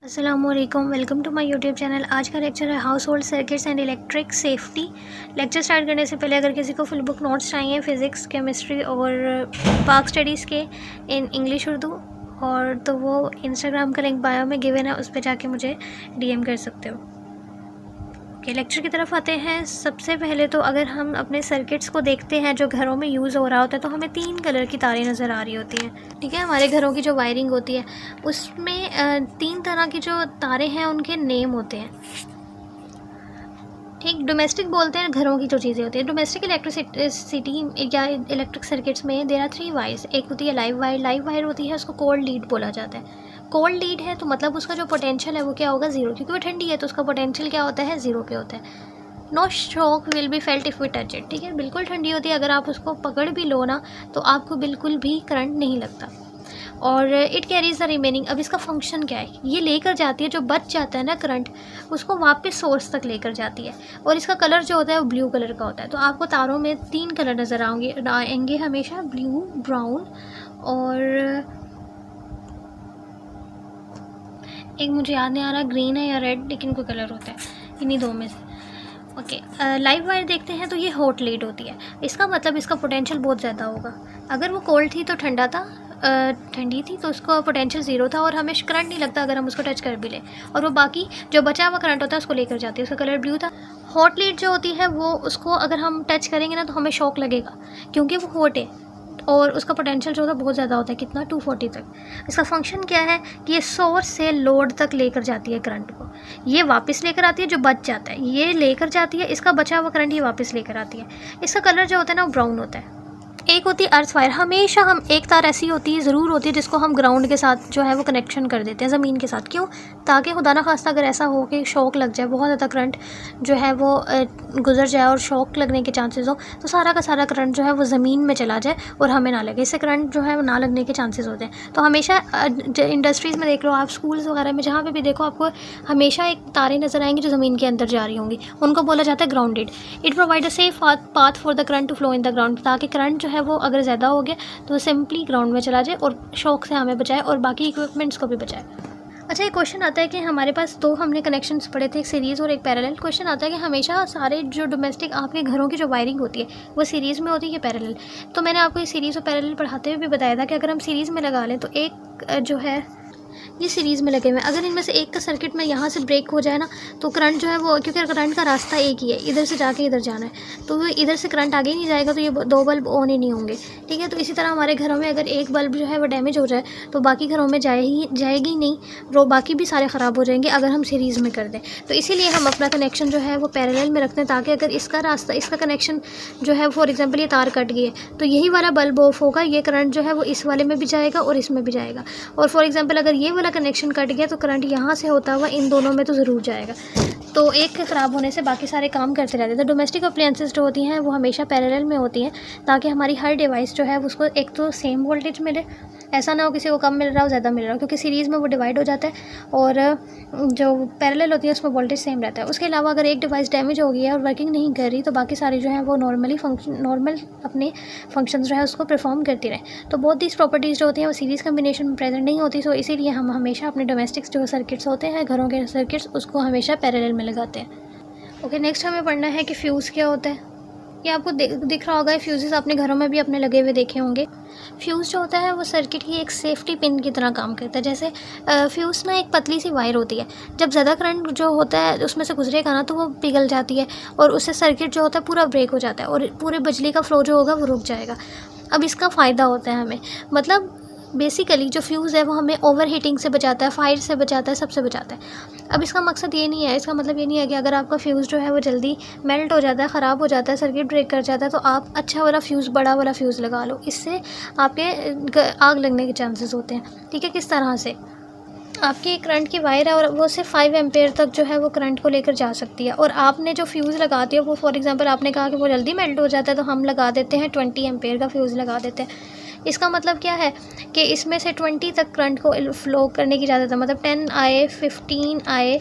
अस्सलामुअलैकुम, welcome to my YouTube channel. आज का लेक्चर है household circuits and electric safety. Lecture start करने से पहले अगर किसी को फुल बुक नोट्स चाहिए फिज़िक्स, केमिस्ट्री और पाक स्टडीज़ के इन इंग्लिश उर्दू और तो वो इंस्टाग्राम का लिंक बायो में गिवन है, उस पर जाके मुझे डीएम कर सकते हो। ओके, लेक्चर की तरफ आते हैं। सबसे पहले तो अगर हम अपने सर्किट्स को देखते हैं जो घरों में यूज़ हो रहा होता है तो हमें 3 कलर की तारें नज़र आ रही होती हैं। ठीक है, हमारे घरों की जो वायरिंग होती है उसमें 3 तरह की जो तारें हैं उनके नेम होते हैं। ठीक, डोमेस्टिक बोलते हैं घरों की जो चीज़ें होती हैं। डोमेस्टिक इलेक्ट्रिसिटी या इलेक्ट्रिक सर्किट्स में देयर आर 3 वायर्स। एक होती है लाइव वायर। लाइव वायर होती है, उसको कोल्ड लीड बोला जाता है। कोल्ड लीड है तो मतलब उसका जो पोटेंशियल है वो क्या होगा, ज़ीरो, क्योंकि वो ठंडी है तो उसका पोटेंशियल क्या होता है, ज़ीरो पे होता है। No shock will be felt if we touch it. ठीक है, बिल्कुल ठंडी होती है, अगर आप उसको पकड़ भी लो ना तो आपको बिल्कुल भी करंट नहीं लगता। और इट कैरीज द रिमेनिंग। अब इसका फंक्शन क्या है, ये लेकर जाती है जो बच जाता है ना करंट, उसको वापस सोर्स तक लेकर जाती है। और इसका कलर जो होता है वो ब्लू कलर का होता है। तो आपको तारों में 3 कलर नज़र आएंगे हमेशा, ब्लू, ब्राउन और एक मुझे याद नहीं आ रहा ग्रीन है या रेड, लेकिन कोई कलर होता है इन्हीं दो में से। ओके, लाइव वायर देखते हैं तो ये हॉट लीड होती है। इसका मतलब इसका पोटेंशियल बहुत ज़्यादा होगा। अगर वो कोल्ड थी तो ठंडा था, ठंडी थी तो उसका पोटेंशियल ज़ीरो था और हमें करंट नहीं लगता अगर हम उसको टच कर भी लें। और वो बाकी जो बचा हुआ करंट होता है उसको लेकर जाती है। उसका कलर ब्लू था। हॉट लीड जो होती है वो उसको अगर हम टच करेंगे ना तो हमें शॉक लगेगा क्योंकि वो हॉट है और उसका पोटेंशियल जो होता है बहुत ज़्यादा होता है, कितना, 240 तक। इसका फंक्शन क्या है कि ये सोर्स से लोड तक लेकर जाती है करंट को। ये वापस लेकर आती है जो बच जाता है, ये लेकर जाती है, इसका बचा हुआ करंट ये वापस लेकर आती है। इसका कलर जो होता है ना वो ब्राउन होता है। एक होती है अर्थ वायर। हमेशा हम एक तार ऐसी होती है, ज़रूर होती है, जिसको हम ग्राउंड के साथ जो है वो कनेक्शन कर देते हैं, ज़मीन के साथ। क्यों? ताकि खुदा ना खास्ता अगर ऐसा हो कि शॉक लग जाए, बहुत ज़्यादा करंट जो है वो गुजर जाए और शॉक लगने के चांसेस हो, तो सारा का सारा करंट जो है वो ज़मीन में चला जाए और हमें ना लगे। इससे करंट जो है वो ना लगने के चांसेस होते हैं। तो हमेशा इंडस्ट्रीज़ में देख लो आप, स्कूल्स वगैरह में, जहाँ पर भी देखो आपको हमेशा एक तारें नज़र आएंगी जो ज़मीन के अंदर जा रही होंगी, उनको बोला जाता है grounded. It provide a safe path for the current to flow in the ground, ताकि करंट जो है वो अगर ज़्यादा हो गया तो वो सिंपली ग्राउंड में चला जाए और शॉक से हमें बचाए और बाकी इक्विपमेंट्स को भी बचाए। अच्छा, एक क्वेश्चन आता है कि हमारे पास दो हमने कनेक्शंस पढ़े थे, एक सीरीज़ और एक पैरेलल। क्वेश्चन आता है कि हमेशा सारे जो डोमेस्टिक आपके घरों की जो वायरिंग होती है वो सीरीज़ में होती है या पैरेलल। तो मैंने आपको ये सीरीज़ और पैरेलल पढ़ाते हुए भी बताया था कि अगर हम सीरीज़ में लगा लें तो एक जो है ये सीरीज़ में लगे हुए हैं, अगर इनमें से एक का सर्किट में यहाँ से ब्रेक हो जाए ना तो करंट जो है वो, क्योंकि करंट का रास्ता एक ही है, इधर से जाके इधर जाना है, तो वो इधर से करंट आगे नहीं जाएगा तो ये दो बल्ब ऑन ही नहीं होंगे। ठीक है, तो इसी तरह हमारे घरों में अगर एक बल्ब जो है वो डैमेज हो जाए तो बाकी घरों में जाएगी नहीं, वो बाकी भी सारे ख़राब हो जाएंगे अगर हम सीरीज़ में कर दें। तो इसीलिए हम अपना कनेक्शन जो है वो पैरेलल में रखते हैं, ताकि अगर इसका रास्ता, इसका कनेक्शन जो है फॉर एग्जाम्पल ये तार कट गई है तो यही वाला बल्ब ऑफ होगा, ये करंट जो है वो इस वाले में भी जाएगा और इसमें भी जाएगा। और फॉर एग्जाम्पल अगर ये वाला कनेक्शन कट गया तो करंट यहाँ से होता हुआ इन दोनों में तो ज़रूर जाएगा। तो एक के ख़राब होने से बाकी सारे काम करते रहते हैं। तो डोमेस्टिक अप्लायंसेस जो होती हैं वो हमेशा पैरेलल में होती हैं, ताकि हमारी हर डिवाइस जो है उसको एक तो सेम वोल्टेज मिले, ऐसा ना हो किसी को कम मिल रहा हो ज़्यादा मिल रहा हो, क्योंकि सीरीज़ में वो डिवाइड हो जाता है और जो पैरेलल होती है उसमें वोल्टेज सेम रहता है। उसके अलावा अगर एक डिवाइस डैमेज हो गई है और वर्किंग नहीं कर रही तो बाकी सारी जो है वो नॉर्मल अपने फंक्शन जो है उसको परफॉर्म करती रहे। तो बहुत दीज प्रॉपर्टीज़ जो होती हैं वो सीरीज़ कम्बिनेशन में प्रेजेंट नहीं होती। सो इसीलिए हम हमेशा अपने डोमेस्टिक्स जो सर्किट्स होते हैं, घरों के सर्किट्स, उसको हमेशा पैरेलल में लगाते हैं। ओके, नेक्स्ट हमें पढ़ना है कि फ्यूज़ क्या होता है। ये आपको दिख रहा होगा, फ्यूज़ेस आपने घरों में भी अपने लगे हुए देखे होंगे। फ्यूज़ जो होता है वो सर्किट की एक सेफ्टी पिन की तरह काम करता है। जैसे फ्यूज़ ना एक पतली सी वायर होती है, जब ज़्यादा करंट जो होता है उसमें से गुजरेगा ना तो वो पिघल जाती है और उससे सर्किट जो होता है पूरा ब्रेक हो जाता है और पूरे बिजली का फ्लो जो होगा वो रुक जाएगा। अब इसका फ़ायदा होता है हमें, मतलब बेसिकली जो फ्यूज़ है वो हमें ओवर हीटिंग से बचाता है, फायर से बचाता है, सबसे बचाता है। अब इसका मकसद ये नहीं है, इसका मतलब ये नहीं है कि अगर आपका फ्यूज़ जो है वो जल्दी मेल्ट हो जाता है, ख़राब हो जाता है, सर्किट ब्रेक कर जाता है तो आप अच्छा वाला फ्यूज़, बड़ा वाला फ्यूज़ लगा लो, इससे आपके आग लगने के चांसेस होते हैं। ठीक है, किस तरह से, आपकी करंट की वायर है और वो सिर्फ 5 एम्पेयर तक जो है वो करंट को लेकर जा सकती है, और आपने जो फ्यूज़ लगाते हो वो फॉर एग्जांपल आपने कहा कि वो जल्दी मेल्ट हो जाता है तो हम लगा देते हैं 20 एम्पेयर का फ्यूज़ लगा देते हैं। इसका मतलब क्या है कि इसमें से 20 तक करंट को फ्लो करने की इजाज़त है, मतलब 10 आए, 15 आए,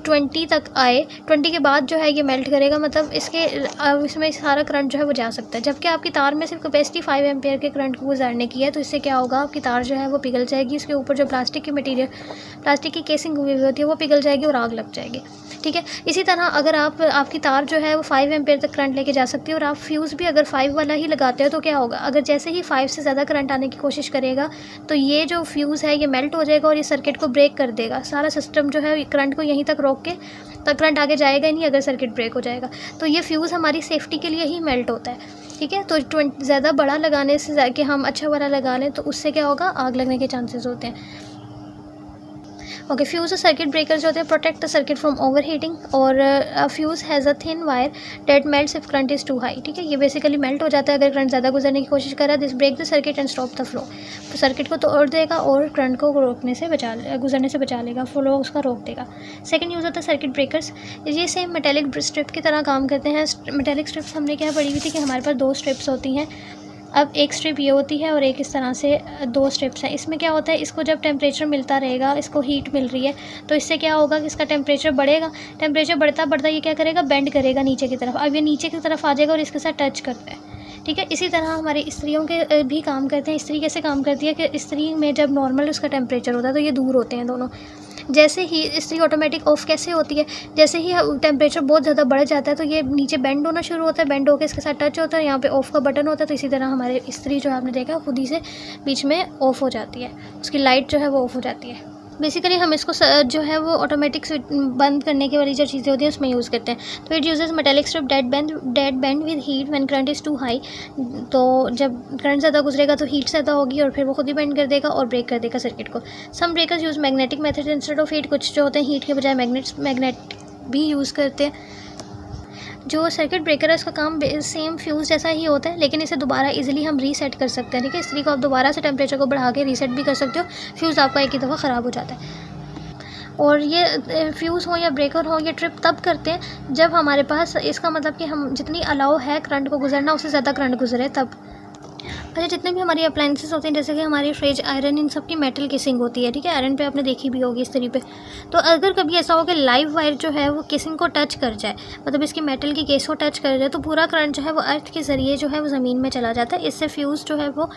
20 तक आए, 20 के बाद जो है ये मेल्ट करेगा, मतलब इसमें सारा करंट जो है वो जा सकता है। जबकि आपकी तार में सिर्फ कैपेसिटी 5 एम्पेयर के करंट को गुजारने की है, तो इससे क्या होगा, आपकी तार जो है वो पिघल जाएगी, इसके ऊपर जो प्लास्टिक की केसिंग हुई होती है वो पिघल जाएगी और आग लग जाएगी। ठीक है, इसी तरह अगर आपकी तार जो है वो 5 एम्पेयर तक करंट लेके जा सकती है और आप फ्यूज़ भी अगर 5 वाला ही लगाते हो तो क्या होगा, अगर जैसे ही 5 से ज़्यादा करंट आने की कोशिश करेगा तो ये जो फ्यूज़ है ये मेल्ट हो जाएगा और ये सर्किट को ब्रेक कर देगा। सारा सिस्टम जो है करंट को यहीं तक रोक के, तक करंट आगे जाएगा ही नहीं अगर सर्किट ब्रेक हो जाएगा। तो ये फ्यूज़ हमारी सेफ्टी के लिए ही मेल्ट होता है। ठीक है, तो ज़्यादा बड़ा लगाने से कि हम अच्छा वाला लगा लें तो उससे क्या होगा, आग लगने के चांसेस होते हैं। ओके, फ्यूज़ और सर्किट ब्रेकर जो होते हैं protect the circuit from over heating, और fuse has a thin wire that melts if current is too high. ठीक है, ये बेसिकली मेल्ट हो जाता है अगर करंट ज़्यादा गुजरने की कोशिश कर रहा है। This break the circuit and stop the flow, तो सर्किट को तोड़ देगा और करंट को गुजरने से बचा लेगा, फ्लो उसका रोक देगा। सेकंड यूज़ होता है सर्किट ब्रेकर्स, ये सेम मेटेलिक स्ट्रिप की तरह काम करते हैं। मेटेलिक स्ट्रिप्स हमने क्या पढ़ी हुई थी कि हमारे पास 2 स्ट्रिप्स होती हैं। अब एक स्ट्रिप ये होती है और एक इस तरह से 2 स्ट्रिप्स हैं। इसमें क्या होता है, इसको जब टेम्परेचर मिलता रहेगा, इसको हीट मिल रही है, तो इससे क्या होगा कि इसका टेम्परेचर बढ़ेगा। टेम्परेचर बढ़ता बढ़ता ये क्या करेगा, बेंड करेगा नीचे की तरफ। अब ये नीचे की तरफ आ जाएगा और इसके साथ टच करता है। ठीक है, इसी तरह हमारे इस्त्रियों के भी काम करते हैं। इस्त्री कैसे काम करती है कि इस्त्री में जब नॉर्मल उसका टेम्परेचर होता है तो ये दूर होते हैं दोनों। जैसे ही इस्त्री ऑटोमेटिक ऑफ कैसे होती है, जैसे ही टेम्परेचर बहुत ज़्यादा बढ़ जाता है तो ये नीचे बेंड होना शुरू होता है, बेंड होकर इसके साथ टच होता है, यहाँ पे ऑफ़ का बटन होता है। तो इसी तरह हमारे इस्त्री जो आपने देखा खुद ही से बीच में ऑफ़ हो जाती है, उसकी लाइट जो है वो ऑफ़ हो जाती है। बेसिकली हम इसको जो है वो ऑटोमेटिक स्विच बंद करने की वाली जो चीज़ें होती हैं उसमें यूज़ करते हैं। तो it uses metallic strip that bend with heat when current is too high. तो जब करंट ज़्यादा गुजरेगा तो हीट ज़्यादा होगी और फिर वो खुद ही बेंड कर देगा और ब्रेक कर देगा सर्किट को। Some breakers use magnetic method instead of heat, कुछ जो होते हैं हीट के बजाय मैग्नेट भी यूज़ करते हैं। जो सर्किट ब्रेकर है उसका काम सेम फ्यूज़ जैसा ही होता है, लेकिन इसे दोबारा इजीली हम रीसेट कर सकते हैं। ठीक है, इस्त्री को आप दोबारा से टेम्परेचर को बढ़ा के रीसेट भी कर सकते हो, फ्यूज़ आपका एक ही दफ़ा ख़राब हो जाता है। और ये फ्यूज़ हो या ब्रेकर हो, ये ट्रिप तब करते हैं जब हमारे पास, इसका मतलब कि हम जितनी अलाउ है करंट को गुजरना उससे ज़्यादा करंट गुजरे तब। अच्छा, जितने भी हमारी अप्लाइंसेस होते हैं जैसे कि हमारी फ्रिज, आयरन, इन सब की मेटल केसिंग होती है। ठीक है, आयरन पे आपने देखी भी होगी इस तरीके पे। तो अगर कभी ऐसा हो कि लाइव वायर जो है वो केसिंग को टच कर जाए, मतलब इसकी मेटल की केस को टच कर जाए, तो पूरा करंट जो है वो अर्थ के ज़रिए जो है वो ज़मीन में चला जाता है। इससे फ्यूज़ जो है वो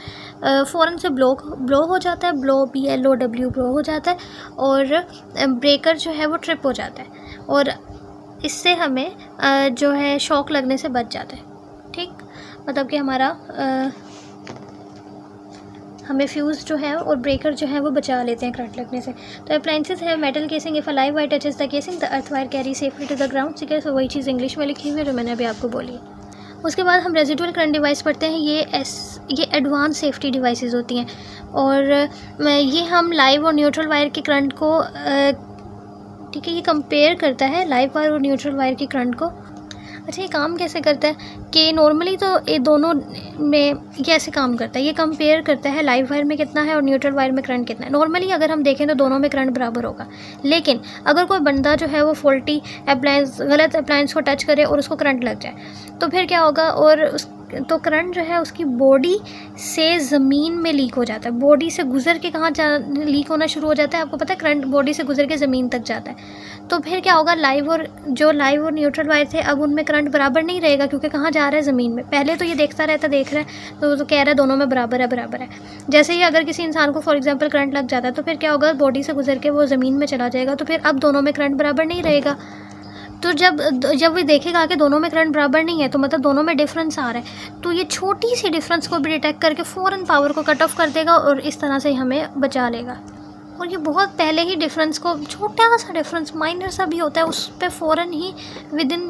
फ़ौरन से ब्लो हो जाता है, BLOW हो जाता है, और ब्रेकर जो है वो ट्रिप हो जाता है और इससे हमें जो है शॉक लगने से बच जाता है। ठीक, मतलब कि हमें फ्यूज़ जो है और ब्रेकर जो है वो बचा लेते हैं करंट लगने से। तो अप्लाइंसेस है metal casing, if a live wire touches the casing the earth wire carry safely to the ground. ठीक है, तो वही चीज़ इंग्लिश में लिखी हुई है जो मैंने अभी आपको बोली। उसके बाद हम रेजिडुअल करंट डिवाइस पढ़ते हैं। ये एडवांस सेफ्टी डिवाइसेस होती हैं और ये हम लाइव और न्यूट्रल वायर के करंट को ठीक है, ये कंपेयर करता है लाइव वायर और न्यूट्रल वायर की करंट को। अच्छा, ये काम कैसे करता है कि नॉर्मली तो ये दोनों में ये ऐसे काम करता है, ये कंपेयर करता है लाइव वायर में कितना है और न्यूट्रल वायर में करंट कितना है। नॉर्मली अगर हम देखें तो दोनों में करंट बराबर होगा, लेकिन अगर कोई बंदा जो है वो फॉल्टी अप्लायंस, गलत अप्लायंस को टच करे और उसको करंट लग जाए तो फिर क्या होगा, और तो करंट जो है उसकी बॉडी से ज़मीन में लीक हो जाता है। बॉडी से गुजर के कहाँ लीक होना शुरू हो जाता है, आपको पता है, करंट बॉडी से गुजर के ज़मीन तक जाता है। तो फिर क्या होगा, लाइव और न्यूट्रल वायर थे, अब उनमें करंट बराबर नहीं रहेगा क्योंकि कहाँ जा रहा है, ज़मीन में। पहले तो ये देख रहा है तो कह रहा है दोनों में बराबर है। जैसे ही अगर किसी इंसान को फॉर एग्जांपल करंट लग जाता है तो फिर क्या होगा, बॉडी से गुजर के वो ज़मीन में चला जाएगा, तो फिर अब दोनों में करंट बराबर नहीं रहेगा। तो जब वो देखेगा कि दोनों में करंट बराबर नहीं है तो मतलब दोनों में डिफरेंस आ रहा है, तो ये छोटी सी डिफरेंस को भी डिटेक्ट करके फ़ौरन पावर को कट ऑफ कर देगा और इस तरह से हमें बचा लेगा। और ये बहुत पहले ही डिफरेंस को, छोटा सा डिफरेंस माइनर सा भी होता है, उस पर फ़ौरन ही विद इन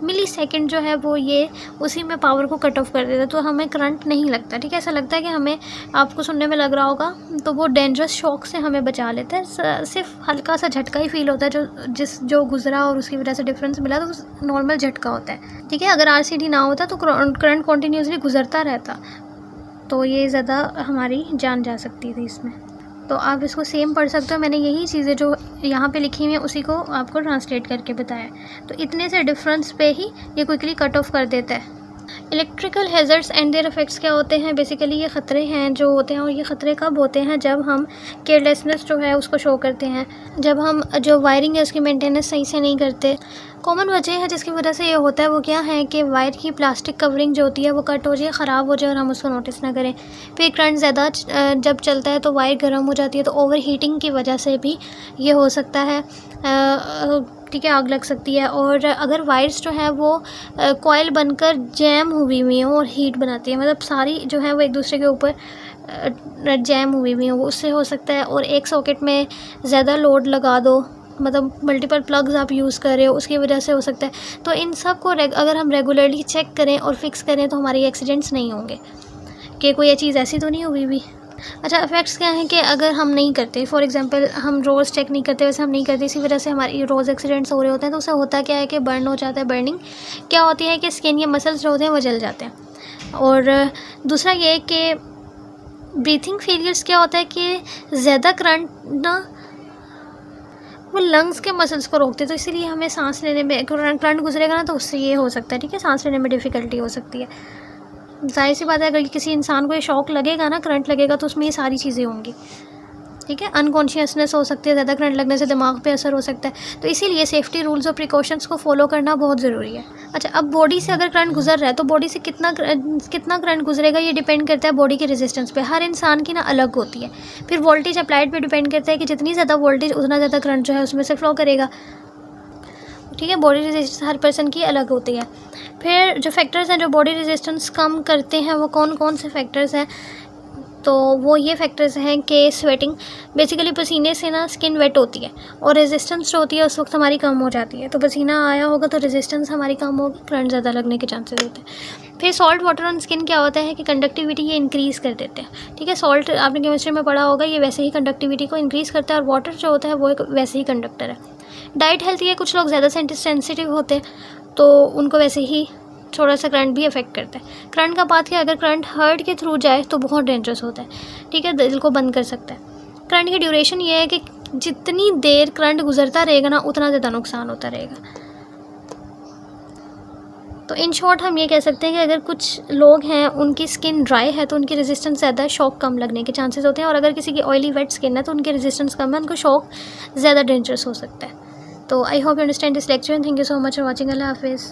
मिली सेकेंड जो है वो ये उसी में पावर को कट ऑफ कर देता है, तो हमें करंट नहीं लगता। ठीक है, ऐसा लगता है कि हमें, आपको सुनने में लग रहा होगा, तो वो डेंजरस शॉक से हमें बचा लेता है। सिर्फ हल्का सा झटका ही फील होता है, जो गुजरा और उसकी वजह से डिफरेंस मिला, तो नॉर्मल झटका होता है। ठीक है, अगर RCD ना होता तो करंट कॉन्टीन्यूसली गुजरता रहता, तो ये ज़्यादा हमारी जान जा सकती थी इसमें। तो आप इसको सेम पढ़ सकते हो, मैंने यही चीज़ें जो यहाँ पे लिखी हुई हैं उसी को आपको ट्रांसलेट करके बताया। तो इतने से डिफरेंस पे ही ये क्विकली कट ऑफ कर देता है। Electrical hazards and their effects क्या होते हैं? बेसिकली ये ख़तरे हैं जो होते हैं, और ये ख़तरे कब होते हैं? जब हम केयरलेसनेस जो है उसको शो करते हैं, जब हम जो वायरिंग है उसकी मेंटेनेंस सही से नहीं करते। कॉमन वजह है जिसकी वजह से ये होता है वो क्या है कि वायर की प्लास्टिक कवरिंग जो होती है वो कट हो जाए, ख़राब हो जाए और हम उसको नोटिस ना करें। फिर करंट ज़्यादा जब चलता है तो वायर गर्म हो जाती है, तो ओवर हीटिंग की वजह से भी ये हो सकता है, ठीक है, आग लग सकती है। और अगर वायर्स जो है वो कॉइल बनकर जैम हुई हुई हो और हीट बनाती है, मतलब सारी जो है वो एक दूसरे के ऊपर जैम हुई हुई हो, वो उससे हो सकता है। और एक सॉकेट में ज़्यादा लोड लगा दो, मतलब मल्टीपल प्लग्स आप यूज़ कर रहे हो, उसकी वजह से हो सकता है। तो इन सब को अगर हम रेगुलरली चेक करें और फिक्स करें तो हमारे एक्सीडेंट्स नहीं होंगे। कि कोई ये चीज़ ऐसी तो नहीं हुई हुई। अच्छा, इफ़ेक्ट्स क्या हैं कि अगर हम नहीं करते, फॉर एग्जांपल हम रोज़ चेक नहीं करते, वैसे हम नहीं करते, इसी वजह से हमारी रोज़ एक्सीडेंट्स हो रहे होते हैं। तो उससे होता क्या है कि बर्न हो जाता है। बर्निंग क्या होती है कि स्किन या मसल्स जो होते हैं वो जल जाते हैं। और दूसरा ये कि ब्रीथिंग फेलियर्स क्या होता है कि ज़्यादा करंट ना वो लंग्स के मसल्स को रोकते हैं, तो इसीलिए हमें सांस लेने में करंट गुजरेगा ना, तो उससे ये हो सकता है, ठीक है, सांस लेने में डिफ़िकल्टी हो सकती है। ज़ाहिर सी बात है, अगर किसी इंसान को ये शॉक लगेगा ना, करंट लगेगा, तो उसमें ये सारी चीज़ें होंगी, ठीक है। अनकॉन्शियसनेस हो सकती है, ज़्यादा करंट लगने से दिमाग पे असर हो सकता है। तो इसीलिए सेफ्टी रूल्स और प्रिकॉशंस को फॉलो करना बहुत ज़रूरी है। अच्छा, अब बॉडी से अगर करंट गुजर रहा है तो बॉडी से कितना करंट गुजरेगा ये डिपेंड करता है बॉडी के रेजिस्टेंस पे। हर इंसान की ना अलग होती है। फिर वोल्टेज अप्लाइड पे डिपेंड करता है कि जितनी ज़्यादा वोल्टेज उतना ज़्यादा करंट जो है उसमें से फ्लो करेगा, ठीक है। बॉडी रेजिस्टेंस हर पर्सन की अलग होती है। फिर जो फैक्टर्स हैं जो बॉडी रेजिस्टेंस कम करते हैं वो कौन कौन से फैक्टर्स हैं? तो वो ये फैक्टर्स हैं कि स्वेटिंग, बेसिकली पसीने से ना स्किन वेट होती है और रेजिस्टेंस जो होती है उस वक्त हमारी कम हो जाती है। तो पसीना आया होगा तो रेजिस्टेंस हमारी कम होगी, करंट ज़्यादा लगने के चांसेस होते हैं। फिर सॉल्ट वाटर ऑन स्किन क्या होता है कि कंडक्टिविटी ये इंक्रीज़ कर देते हैं, ठीक है। सॉल्ट आपने केमिस्ट्री में पढ़ा होगा, ये वैसे ही कंडक्टिविटी को इंक्रीज़ करता है, और वाटर जो होता है वो एक वैसे ही कंडक्टर है। डाइट हेल्थी है, कुछ लोग ज़्यादा सेंसिटिव होते हैं तो उनको वैसे ही थोड़ा सा करंट भी अफेक्ट करता है। करंट का बात है, अगर करंट हार्ट के थ्रू जाए तो बहुत डेंजरस होता है, ठीक है, दिल को बंद कर सकता है। करंट की ड्यूरेशन ये है कि जितनी देर करंट गुजरता रहेगा ना उतना ज़्यादा नुकसान होता रहेगा। तो इन शॉर्ट हम ये कह सकते हैं कि अगर कुछ लोग हैं उनकी स्किन ड्राई है तो उनकी रेजिस्टेंस ज़्यादा है, शॉक कम लगने के चांसेस होते हैं। और अगर किसी की ऑयली वेट स्किन है तो उनकी रेजिस्टेंस कम है, उनको शॉक ज़्यादा डेंजरस हो सकता है। तो I hope you understand this lecture and thank you so much for watching. अल्लाह हाफिज़।